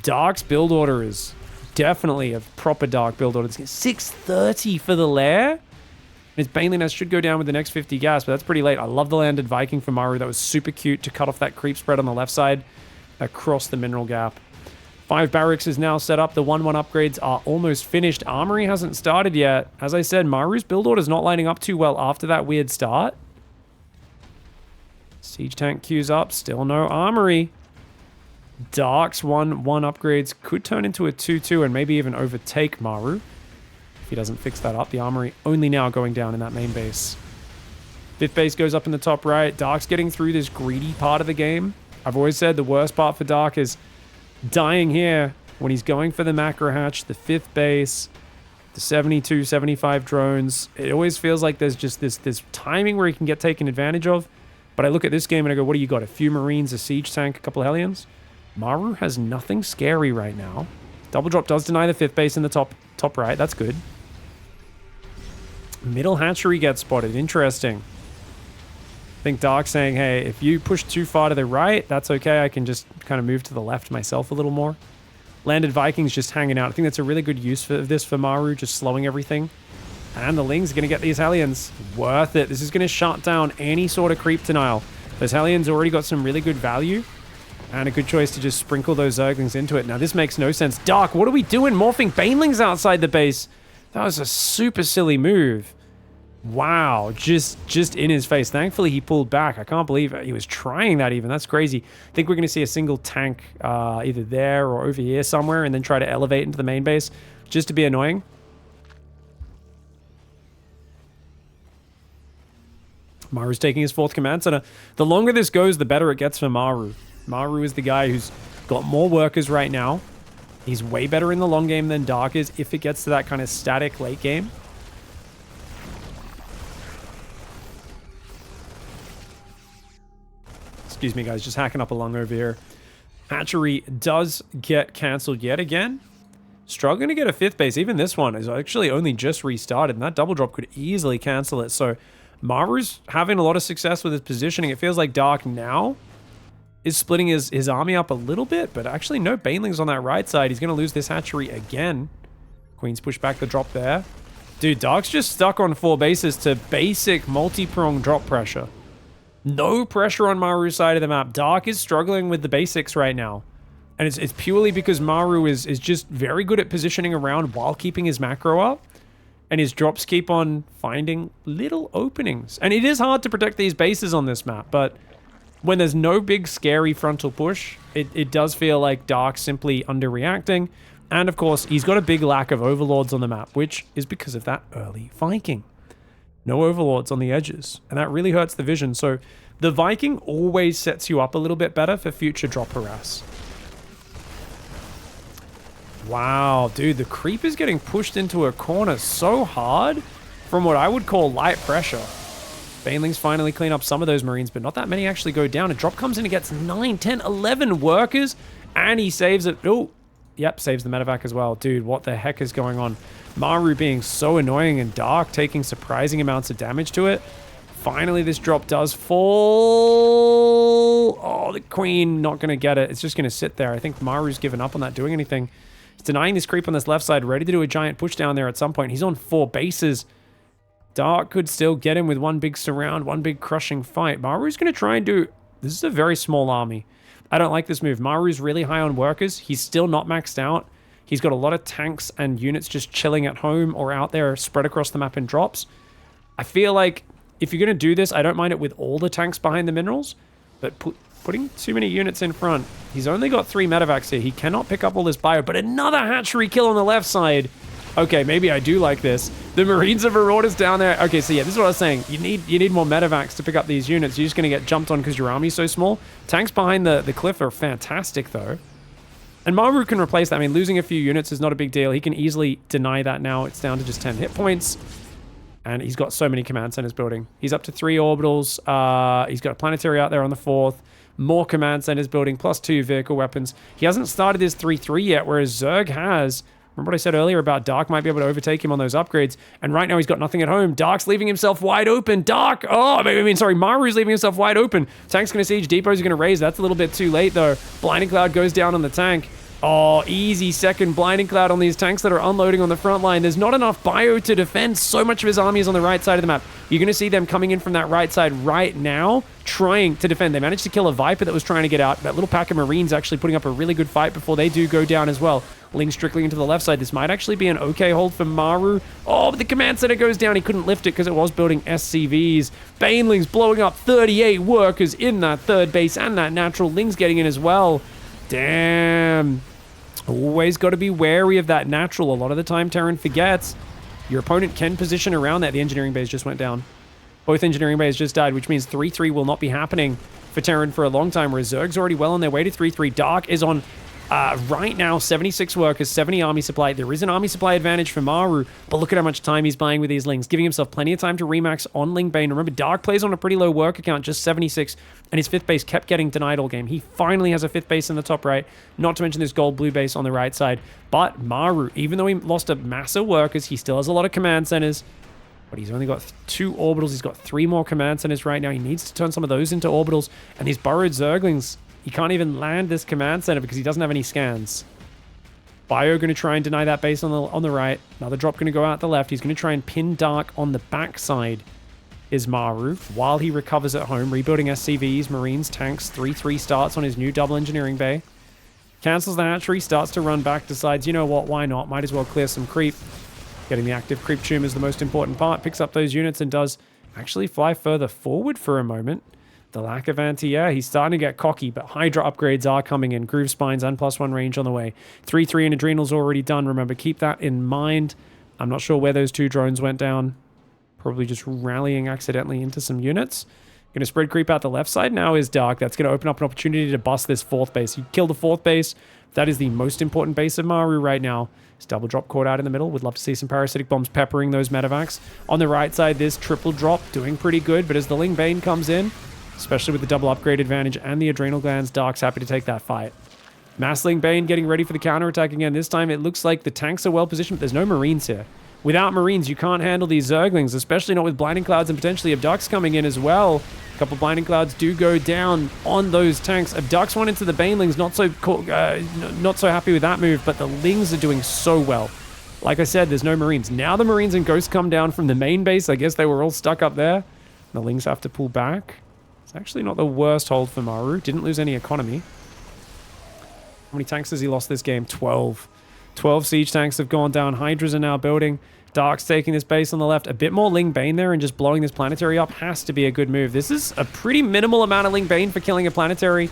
Dark's build order is definitely a proper Dark build order. It's 630 for the Lair. His Baneley Nest should go down with the next 50 gas, but that's pretty late. I love the landed Viking from Maru. That was super cute to cut off that creep spread on the left side across the mineral gap. 5 barracks is now set up. The 1-1 upgrades are almost finished. Armory hasn't started yet. As I said, Maru's build order is not lining up too well after that weird start. Siege tank queues up. Still no armory. Dark's 1-1 upgrades could turn into a 2-2 and maybe even overtake Maru. If he doesn't fix that up. The armory only now going down in that main base. 5th base goes up in the top right. Dark's getting through this greedy part of the game. I've always said the worst part for Dark is dying here when he's going for the macro hatch, the 5th base, the 72, 75 drones. It always feels like there's just this timing where he can get taken advantage of. But I look at this game and I go, what do you got? A few Marines, a siege tank, a couple of Hellions? Maru has nothing scary right now. Double drop does deny the 5th base in the top right. That's good. Middle hatchery gets spotted. Interesting. I think Dark saying, hey, if you push too far to the right, that's okay. I can just kind of move to the left myself a little more. Landed Vikings just hanging out. I think that's a really good use for this for Maru, just slowing everything. And the Ling's going to get these Hellions. Worth it. This is going to shut down any sort of creep denial. Those Hellions already got some really good value. And a good choice to just sprinkle those Zerglings into it. Now, this makes no sense. Dark, what are we doing? Morphing Banelings outside the base. That was a super silly move. Wow, just in his face. Thankfully, he pulled back. I can't believe it. He was trying that even. That's crazy. I think we're going to see a single tank either there or over here somewhere and then try to elevate into the main base just to be annoying. Maru's taking his 4th command center. The longer this goes, the better it gets for Maru. Maru is the guy who's got more workers right now. He's way better in the long game than Dark is if it gets to that kind of static late game. Excuse me, guys, just hacking up along over here. Hatchery does get cancelled yet again. Struggling to get a 5th base. Even this one is actually only just restarted, and that double drop could easily cancel it. So Maru's having a lot of success with his positioning. It feels like Dark now is splitting his army up a little bit, but actually no Banelings on that right side. He's going to lose this hatchery again. Queen's push back the drop there. Dude, Dark's just stuck on 4 bases to basic multi-prong drop pressure. No pressure on Maru's side of the map. Dark is struggling with the basics right now. And it's purely because Maru is just very good at positioning around while keeping his macro up. And his drops keep on finding little openings. And it is hard to protect these bases on this map, but when there's no big scary frontal push, it does feel like Dark's simply underreacting. And of course, he's got a big lack of overlords on the map, which is because of that early Viking. No overlords on the edges, and that really hurts the vision. So the Viking always sets you up a little bit better for future drop harass. Wow, dude, the creep is getting pushed into a corner so hard from what I would call light pressure. Banelings finally clean up some of those Marines, but not that many actually go down. A drop comes in and gets 9, 10, 11 workers, and he saves it. Oh, yep, saves the medevac as well. Dude, what the heck is going on? Maru being so annoying and Dark taking surprising amounts of damage to it. Finally, this drop does fall. Oh, the Queen not going to get it. It's just going to sit there. I think Maru's given up on that doing anything. He's denying this creep on this left side, ready to do a giant push down there at some point. He's on 4 bases. Dark could still get him with one big surround, one big crushing fight. Maru's going to try and do... This is a very small army. I don't like this move. Maru's really high on workers. He's still not maxed out. He's got a lot of tanks and units just chilling at home or out there spread across the map in drops. I feel like if you're going to do this, I don't mind it with all the tanks behind the minerals, but putting too many units in front. He's only got 3 medevacs here. He cannot pick up all this bio, but another hatchery kill on the left side. Okay, maybe I do like this. The Marines of Marauders down there. Okay, so yeah, this is what I was saying. You need more medevacs to pick up these units. You're just going to get jumped on because your army's so small. Tanks behind the cliff are fantastic, though. And Maru can replace that. I mean, losing a few units is not a big deal. He can easily deny that now. It's down to just 10 hit points. And he's got so many command centers building. He's up to 3 orbitals. He's got a planetary out there on the 4th. More command centers building, plus 2 vehicle weapons. He hasn't started his 3-3 yet, whereas Zerg has. Remember what I said earlier about Dark might be able to overtake him on those upgrades. And right now he's got nothing at home. Dark's leaving himself wide open. Dark! Oh, I mean, sorry, Maru's leaving himself wide open. Tank's going to siege. Depot's going to raise. That's a little bit too late, though. Blinding Cloud goes down on the tank. Oh, easy second blinding cloud on these tanks that are unloading on the front line. There's not enough bio to defend. So much of his army is on the right side of the map. You're going to see them coming in from that right side right now, trying to defend. They managed to kill a Viper that was trying to get out. That little pack of Marines actually putting up a really good fight before they do go down as well. Ling strictly into the left side. This might actually be an okay hold for Maru. Oh, but the command center goes down. He couldn't lift it because it was building SCVs. Baneling's blowing up 38 workers in that third base and that natural. Ling's getting in as well. Damn. Always got to be wary of that natural. A lot of the time, Terran forgets. Your opponent can position around that. The engineering base just went down. Both engineering bays just died, which means 3-3 will not be happening for Terran for a long time. Whereas Zerg's already well on their way to 3-3. Dark is on right now 76 workers, 70 army supply. There is an army supply advantage for Maru, but look at how much time he's buying with these Lings, giving himself plenty of time to remax on Ling Bane. Remember, Dark plays on a pretty low work account, just 76, and his 5th base kept getting denied all game. He finally has a 5th base in the top right, not to mention this gold-blue base on the right side. But Maru, even though he lost a mass of workers, he still has a lot of command centers. But he's only got 2 orbitals. He's got 3 more command centers right now. He needs to turn some of those into orbitals. And these burrowed Zerglings, he can't even land this command center because he doesn't have any scans. Bio going to try and deny that base on the right. Another drop going to go out the left. He's going to try and pin Dark on the backside is Maru while he recovers at home. Rebuilding SCVs, Marines, tanks. 3-3 starts on his new double engineering bay. Cancels the hatchery, starts to run back, decides, you know what, why not? Might as well clear some creep. Getting the active creep tomb is the most important part. Picks up those units and does actually fly further forward for a moment. The lack of anti-air, he's starting to get cocky, but Hydra upgrades are coming in. Groove Spines and +1 range on the way. 3-3 and Adrenal's already done. Remember, keep that in mind. I'm not sure where those 2 drones went down. Probably just rallying accidentally into some units. Going to spread creep out the left side now is Dark. That's going to open up an opportunity to bust this 4th base. You kill the 4th base. That is the most important base of Maru right now. His double drop caught out in the middle. Would love to see some parasitic bombs peppering those medevacs. On the right side, this triple drop doing pretty good, but as the Ling Bane comes in, especially with the double upgrade advantage and the adrenal glands, Dark's happy to take that fight. Massling Bane getting ready for the counterattack again. This time it looks like the tanks are well positioned, but there's no Marines here. Without Marines, you can't handle these Zerglings, especially not with Blinding Clouds and potentially Abducts coming in as well. A couple Blinding Clouds do go down on those tanks. Abducts went into the Banelings, not so happy with that move, but the Lings are doing so well. Like I said, there's no Marines. Now the Marines and Ghosts come down from the main base. I guess they were all stuck up there. The Lings have to pull back. It's actually not the worst hold for Maru. Didn't lose any economy. How many tanks has he lost this game? 12. 12 siege tanks have gone down. Hydras are now building. Dark's taking this base on the left. A bit more Ling Bane there and just blowing this planetary up has to be a good move. This is a pretty minimal amount of Ling Bane for killing a planetary,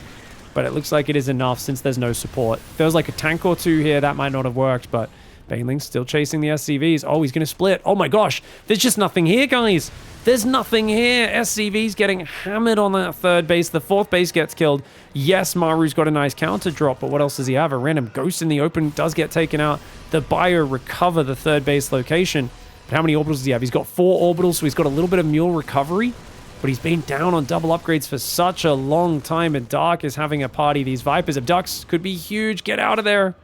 but it looks like it is enough since there's no support. If there was like a tank or 2 here, that might not have worked, but Baneling's still chasing the SCVs. Oh, he's going to split. Oh my gosh. There's just nothing here, guys. There's nothing here. SCV's getting hammered on that 3rd base. The 4th base gets killed. Yes, Maru's got a nice counter drop, but what else does he have? A random ghost in the open does get taken out. The bio recover the 3rd base location. But how many orbitals does he have? He's got 4 orbitals, so he's got a little bit of mule recovery, but he's been down on double upgrades for such a long time, and Dark is having a party. These Vipers of Ducks could be huge. Get out of there.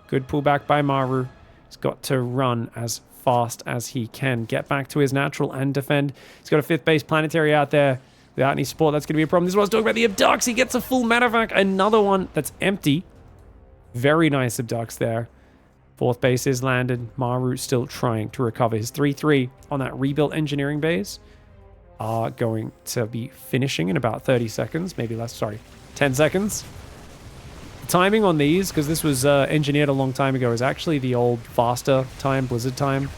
Good pullback by Maru. He's got to run as fast as he can. Get back to his natural and defend. He's got a 5th base planetary out there. Without any support, that's going to be a problem. This is what I was talking about. The Abducts. He gets a full medevac. Another one that's empty. Very nice Abducts there. 4th base is landed. Maru still trying to recover. His 3-3 on that rebuilt engineering base are going to be finishing in about 30 seconds. Maybe less. Sorry. 10 seconds. The timing on these, because this was engineered a long time ago, is actually the old faster time, Blizzard time.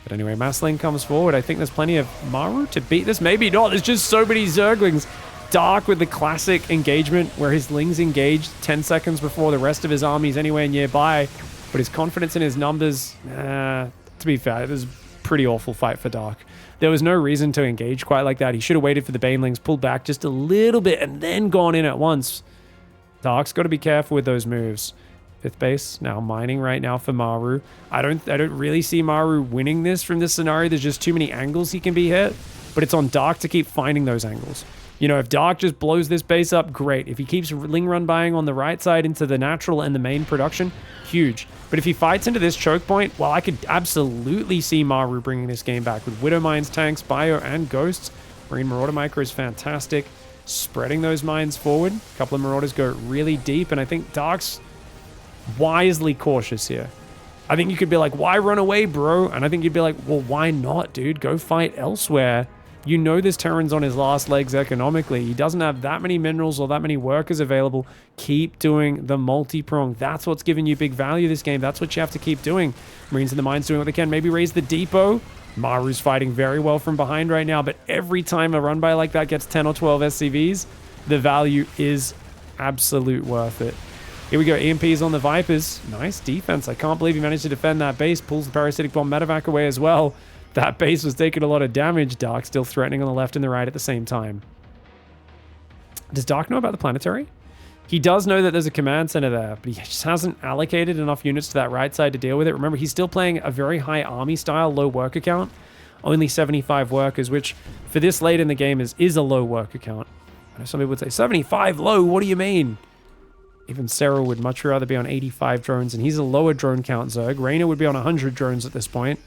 But anyway, Massling comes forward. I think there's plenty of Maru to beat this. Maybe not. There's just so many Zerglings. Dark with the classic engagement where his Lings engaged 10 seconds before the rest of his armies anywhere nearby. But his confidence in his numbers, to be fair, it was a pretty awful fight for Dark. There was no reason to engage quite like that. He should have waited for the Banelings, pulled back just a little bit, and then gone in at once. Dark's got to be careful with those moves. 5th base now mining right now for Maru. I don't really see Maru winning this from this scenario. There's just too many angles he can be hit, but it's on Dark to keep finding those angles. You know, if Dark just blows this base up, great. If he keeps Ling Run buying on the right side into the natural and the main production, huge. But if he fights into this choke point, well, I could absolutely see Maru bringing this game back with Widow Mines, tanks, bio, and ghosts. Marine Marauder Micro is fantastic. Spreading those mines forward. A couple of Marauders go really deep, and I think Dark's wisely cautious here. I think you could be like, why run away, bro? And I think you'd be like, well, why not, dude? Go fight elsewhere. You know this Terran's on his last legs economically. He doesn't have that many minerals or that many workers available. Keep doing the multi-prong. That's what's giving you big value this game. That's what you have to keep doing. Marines in the mines doing what they can. Maybe raise the depot. Maru's fighting very well from behind right now, but every time a run by like that gets 10 or 12 SCVs, the value is absolute worth it. Here we go, EMPs on the Vipers. Nice defense. I can't believe he managed to defend that base. Pulls the parasitic bomb medevac away as well. That base was taking a lot of damage. Dark still threatening on the left and the right at the same time. Does Dark know about the planetary? He does know that there's a command center there, but he just hasn't allocated enough units to that right side to deal with it. Remember, he's still playing a very high army style, low worker count. Only 75 workers, which for this late in the game is a low worker count. I know some people would say, 75 low, what do you mean? Even Sarah would much rather be on 85 drones, and he's a lower drone count Zerg. Reyna would be on 100 drones at this point.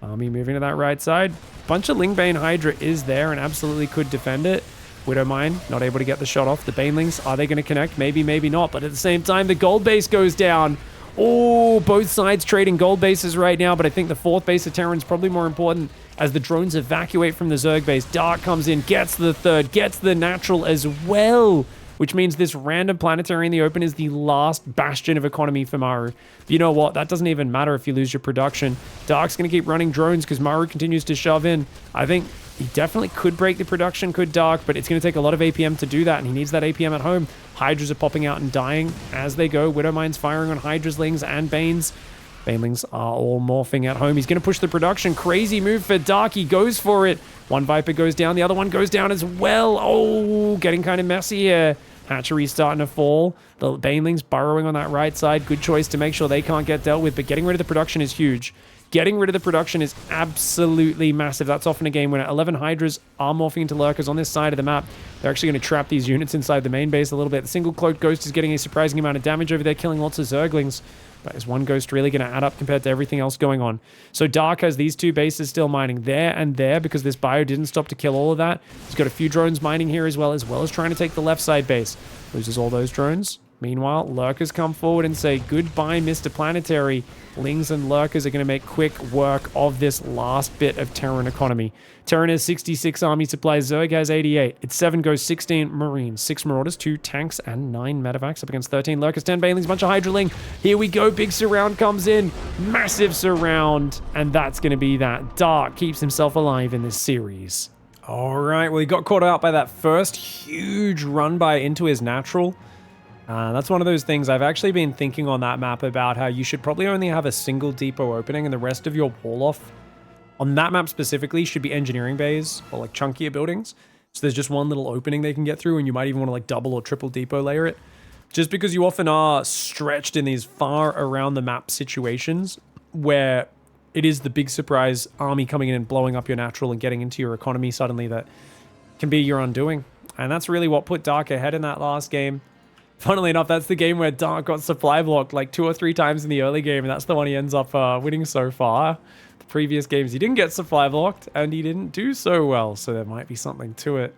Army moving to that right side. Bunch of Lingbane Hydra is there and absolutely could defend it. Widowmine not able to get the shot off. The Banelings, are they going to connect? Maybe, maybe not. But at the same time, the gold base goes down. Oh, both sides trading gold bases right now, but I think the fourth base of Terran's probably more important as the drones evacuate from the Zerg base. Dark comes in, gets the third, gets the natural as well, which means this random planetary in the open is the last bastion of economy for Maru. But you know what? That doesn't even matter if you lose your production. Dark's going to keep running drones because Maru continues to shove in. I think he definitely could break the production, could Dark, but it's going to take a lot of APM to do that, and he needs that APM at home. Hydras are popping out and dying as they go. Widowmine's firing on Hydraslings and Banes. Banelings are all morphing at home. He's going to push the production. Crazy move for Dark. He goes for it. One Viper goes down. The other one goes down as well. Oh, getting kind of messy here. Hatchery's starting to fall. The Banelings burrowing on that right side. Good choice to make sure they can't get dealt with, but getting rid of the production is huge. Getting rid of the production is absolutely massive. That's often a game winner. 11 Hydras are morphing into lurkers on this side of the map. They're actually going to trap these units inside the main base a little bit. The single cloaked ghost is getting a surprising amount of damage over there, killing lots of Zerglings. But is one ghost really going to add up compared to everything else going on? So Dark has these two bases still mining there and there because this bio didn't stop to kill all of that. He's got a few drones mining here as well as trying to take the left side base. Loses all those drones. Meanwhile, lurkers come forward and say, goodbye, Mr. Planetary. Lings and lurkers are going to make quick work of this last bit of Terran economy. Terran has 66 army supplies. Zerg has 88. It's 7 goes 16 Marines, 6 Marauders, 2 tanks, and 9 medevacs up against 13 lurkers, 10 Banelings, bunch of Hydraling. Here we go. Big surround comes in. Massive surround. And that's going to be that. Dark keeps himself alive in this series. All right. Well, he got caught out by that first huge run by into his natural. That's one of those things I've actually been thinking on that map about how you should probably only have a single depot opening and the rest of your wall off on that map specifically should be engineering bays or like chunkier buildings. So there's just one little opening they can get through and you might even want to like double or triple depot layer it. Just because you often are stretched in these far around the map situations where it is the big surprise army coming in and blowing up your natural and getting into your economy suddenly that can be your undoing. And that's really what put Dark ahead in that last game. Funnily enough, that's the game where Dark got supply blocked like 2 or 3 times in the early game, and that's the one he ends up winning so far. The previous games, he didn't get supply blocked, and he didn't do so well, so there might be something to it.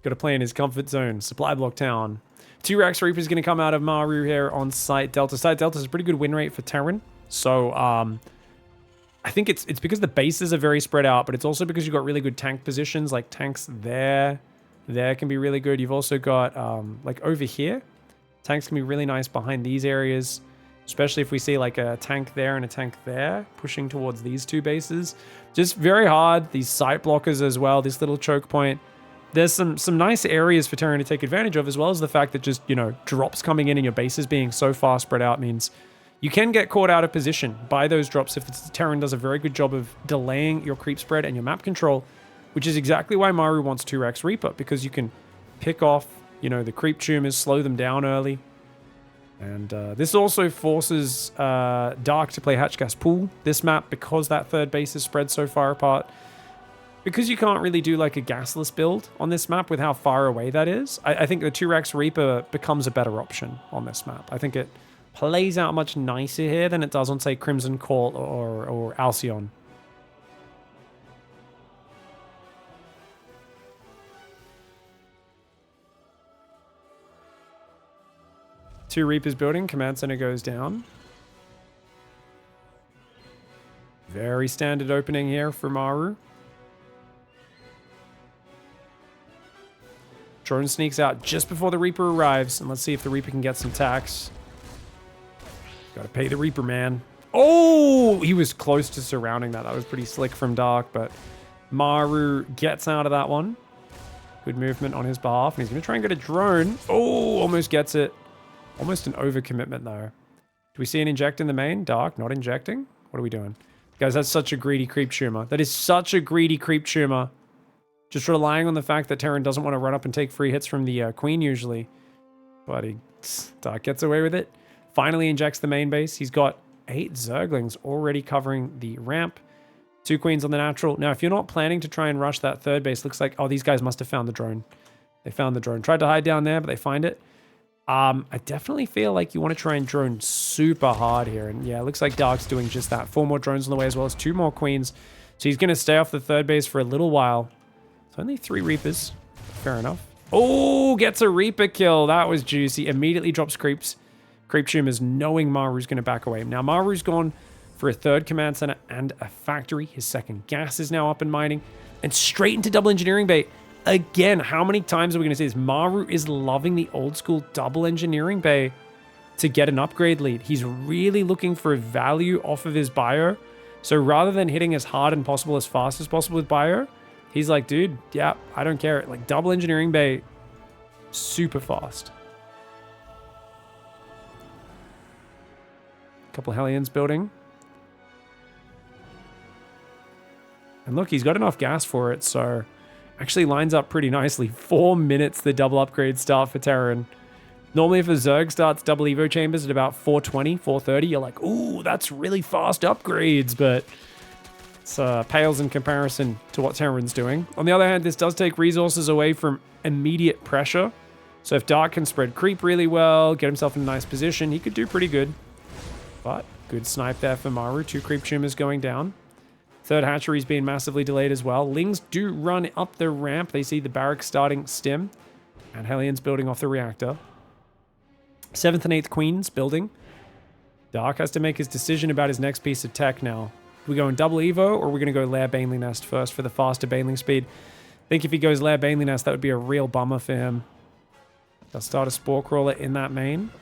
Got to play in his comfort zone. Supply block town. 2 Rax Reaper is going to come out of Maru here on Site Delta. Site Delta is a pretty good win rate for Terran, so I think it's because the bases are very spread out, but it's also because you've got really good tank positions, like tanks there. There can be really good. You've also got, like over here, tanks can be really nice behind these areas, especially if we see like a tank there and a tank there pushing towards these 2 bases. Just very hard. These site blockers as well, this little choke point. There's some nice areas for Terran to take advantage of, as well as the fact that just, you know, drops coming in and your bases being so far spread out means you can get caught out of position by those drops if Terran does a very good job of delaying your creep spread and your map control, which is exactly why Maru wants 2 Rex Reaper, because you can pick off, you know, the creep tumors, slow them down early. And this also forces Dark to play Hatchgas Pool this map because that third base is spread so far apart. Because you can't really do like a gasless build on this map with how far away that is, I think the 2 Rex Reaper becomes a better option on this map. I think it plays out much nicer here than it does on, say, Crimson Court or Alcyon. 2 Reapers building. Command center goes down. Very standard opening here for MARU. Drone sneaks out just before the Reaper arrives. And let's see if the Reaper can get some tax. Gotta pay the Reaper, man. Oh, he was close to surrounding that. That was pretty slick from Dark, but MARU gets out of that one. Good movement on his behalf. And he's going to try and get a drone. Oh, almost gets it. Almost an overcommitment, though. Do we see an inject in the main? Dark, not injecting? What are we doing? Guys, that's such a greedy creep tumor. That is such a greedy creep tumor. Just relying on the fact that Terran doesn't want to run up and take free hits from the Queen usually. But Dark gets away with it. Finally injects the main base. He's got 8 Zerglings already covering the ramp. 2 Queens on the natural. Now, if you're not planning to try and rush that 3rd base, looks like, oh, these guys must have found the drone. They found the drone. Tried to hide down there, but they find it. I definitely feel like you want to try and drone super hard here. And yeah, it looks like Dark's doing just that. 4 more drones on the way, as well as 2 more Queens. So he's going to stay off the 3rd base for a little while. It's only 3 Reapers. Fair enough. Oh, gets a Reaper kill. That was juicy. Immediately drops creeps. Creep tumors, knowing Maru's going to back away. Now, Maru's gone for a 3rd command center and a factory. His 2nd gas is now up and mining. And straight into double engineering bay. Again, how many times are we going to see this? MARU is loving the old school double engineering bay to get an upgrade lead. He's really looking for value off of his bio. So rather than hitting as hard and possible as fast as possible with bio, he's like, dude, yeah, I don't care. Like, double engineering bay, super fast. Couple Hellions building. And look, he's got enough gas for it, so actually lines up pretty nicely. 4 minutes the double upgrade start for Terran. Normally if a Zerg starts double Evo chambers at about 420, 430, you're like, ooh, that's really fast upgrades, but it's pales in comparison to what Terran's doing. On the other hand, this does take resources away from immediate pressure. So if Dark can spread creep really well, get himself in a nice position, he could do pretty good. But good snipe there for MARU. 2 creep tumors going down. 3rd hatchery's been massively delayed as well. Lings do run up the ramp. They see the barracks starting stim. And Hellions building off the reactor. 7th and 8th Queens building. Dark has to make his decision about his next piece of tech now. Are we going double Evo, or are we going to go Lair Baneling Nest first for the faster Baneling speed? I think if he goes Lair Baneling Nest, that would be a real bummer for him. They'll start a Spore Crawler in that main.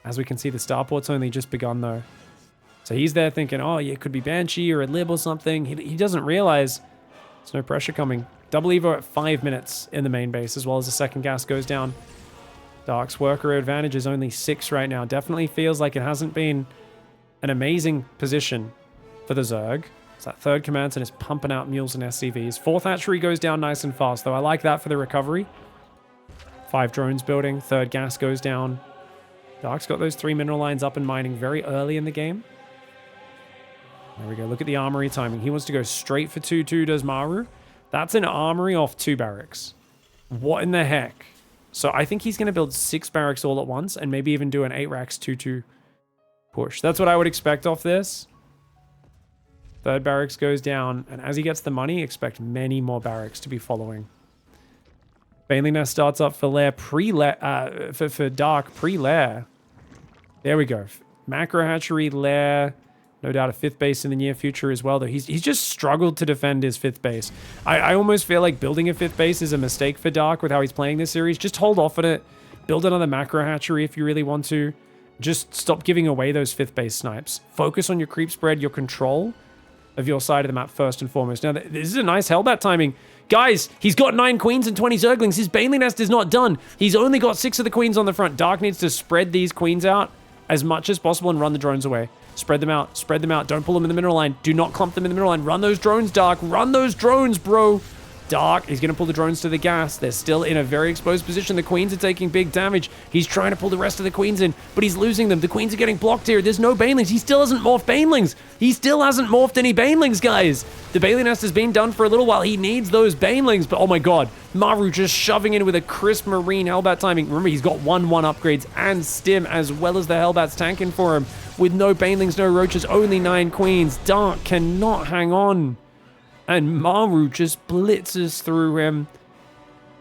As we can see, the starport's only just begun, though. So he's there thinking, oh, yeah, it could be Banshee or a Lib or something. He doesn't realize there's no pressure coming. Double Evo at 5 minutes in the main base, as well as the 2nd gas goes down. Dark's worker advantage is only 6 right now. Definitely feels like it hasn't been an amazing position for the Zerg. It's that 3rd command center is pumping out mules and SCVs. 4th hatchery goes down nice and fast, though. I like that for the recovery. 5 drones building. 3rd gas goes down. Dark's got those 3 mineral lines up and mining very early in the game. There we go. Look at the armory timing. He wants to go straight for 2-2, does MARU. That's an armory off 2 barracks. What in the heck? So I think he's going to build 6 barracks all at once and maybe even do an 8 racks 2-2 push. That's what I would expect off this. 3rd barracks goes down, and as he gets the money, expect many more barracks to be following. Baneling Nest starts up for Lair for Dark pre-Lair. There we go. Macro hatchery, Lair. No doubt a 5th base in the near future as well, though. He's just struggled to defend his 5th base. I almost feel like building a 5th base is a mistake for Dark with how he's playing this series. Just hold off on it. Build another macro hatchery if you really want to. Just stop giving away those 5th base snipes. Focus on your creep spread, your control of your side of the map first and foremost. Now, this is a nice Hellbat timing. Guys, he's got 9 queens and 20 Zerglings. His Baneling Nest is not done. He's only got 6 of the queens on the front. Dark needs to spread these queens out as much as possible and run the drones away. Spread them out. Spread them out. Don't pull them in the mineral line. Do not clump them in the mineral line. Run those drones, Dark. Run those drones, bro. Dark, he's going to pull the drones to the gas. They're still in a very exposed position. The queens are taking big damage. He's trying to pull the rest of the queens in, but he's losing them. The queens are getting blocked here. There's no banelings. He still hasn't morphed banelings. He still hasn't morphed any banelings, guys. The Baneling Nest has been done for a little while. He needs those banelings, but oh my god. MARU just shoving in with a crisp Marine Hellbat timing. Remember, he's got 1-1 upgrades and stim, as well as the Hellbats tanking for him. With no banelings, no roaches, only 9 queens. Dark cannot hang on. And MARU just blitzes through him.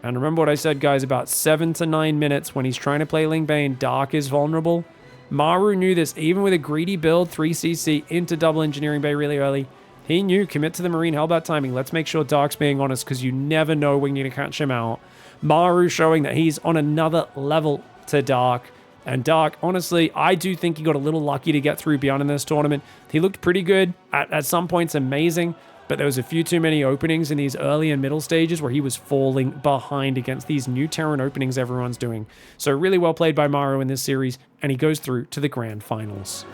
And remember what I said, guys, about 7 to 9 minutes when he's trying to play Ling Bane, Dark is vulnerable. MARU knew this, even with a greedy build, 3cc into double Engineering Bay really early. He knew, commit to the Marine Hellbat timing. Let's make sure Dark's being honest, because you never know when you're going to catch him out. MARU showing that he's on another level to Dark. And Dark, honestly, I do think he got a little lucky to get through Beyond in this tournament. He looked pretty good, at some points amazing, but there was a few too many openings in these early and middle stages where he was falling behind against these new Terran openings everyone's doing. So really well played by MARU in this series, and he goes through to the grand finals.